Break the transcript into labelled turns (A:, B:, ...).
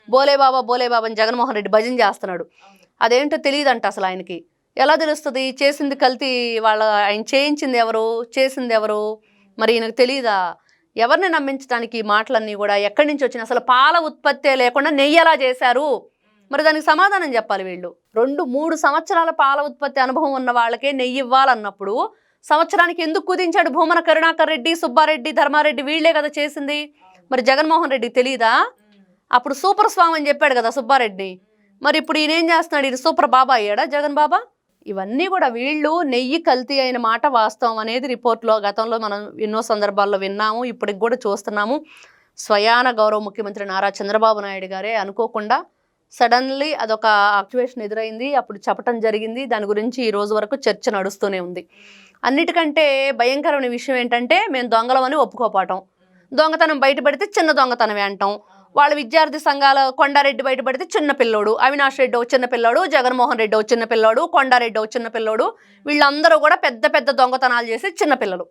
A: బోలే బాబా అని జగన్మోహన్ రెడ్డి భజన చేస్తున్నాడు. అదేంటో తెలియదంట అసలు ఆయనకి. ఎలా తెలుస్తుంది? చేసింది కల్తీ, ఆయన చేయించింది ఎవరు, చేసింది ఎవరు, మరి ఈయనకు తెలీదా? ఎవరిని నమ్మించడానికి ఈ మాటలన్నీ కూడా ఎక్కడి నుంచి వచ్చినాయి? అసలు పాల ఉత్పత్తే లేకుండా నెయ్యి ఎలా చేశారు? మరి దానికి సమాధానం చెప్పాలి వీళ్ళు. 2-3 సంవత్సరాల పాల ఉత్పత్తి అనుభవం ఉన్న వాళ్ళకే నెయ్యి ఇవ్వాలన్నప్పుడు సంవత్సరానికి ఎందుకు కుదించాడు? భూమన కరుణాకర్ రెడ్డి, సుబ్బారెడ్డి, ధర్మారెడ్డి వీళ్లే కదా చేసింది. మరి జగన్మోహన్ రెడ్డి తెలీదా? అప్పుడు సూపర్ స్వామి అని చెప్పాడు కదా సుబ్బారెడ్డి. మరి ఇప్పుడు ఈయన ఏం చేస్తున్నాడు? ఈయన సూపర్ బాబా అయ్యాడా జగన్ బాబా? ఇవన్నీ కూడా వీళ్ళు నెయ్యి కల్తీ అయిన మాట వాస్తవం అనేది రిపోర్ట్లో గతంలో మనం ఎన్నో సందర్భాల్లో విన్నాము, ఇప్పటికి కూడా చూస్తున్నాము. స్వయాన గౌరవ ముఖ్యమంత్రి నారా చంద్రబాబు నాయుడు గారే అనుకోకుండా సడన్లీ అదొక యాక్టివేషన్ ఎదురైంది, అప్పుడు చెప్పటం జరిగింది. దాని గురించి ఈ రోజు వరకు చర్చ నడుస్తూనే ఉంది. అన్నిటికంటే భయంకరమైన విషయం ఏంటంటే మేము దొంగలమని ఒప్పుకోపాటం, దొంగతనం బయటపడితే చిన్న దొంగతనమే అంటాం. వాళ్ళ విద్యార్థి సంఘాల కొండారెడ్డి బయటపడితే చిన్న పిల్లోడు, అవినాష్ రెడ్డి ఓ చిన్న పిల్లోడు, జగన్మోహన్ రెడ్డి ఓ చిన్న పిల్లోడు, కొండారెడ్డి ఓ చిన్న పిల్లోడు, వీళ్ళందరూ కూడా పెద్ద పెద్ద దొంగతనాలు చేసి చిన్న పిల్లలు.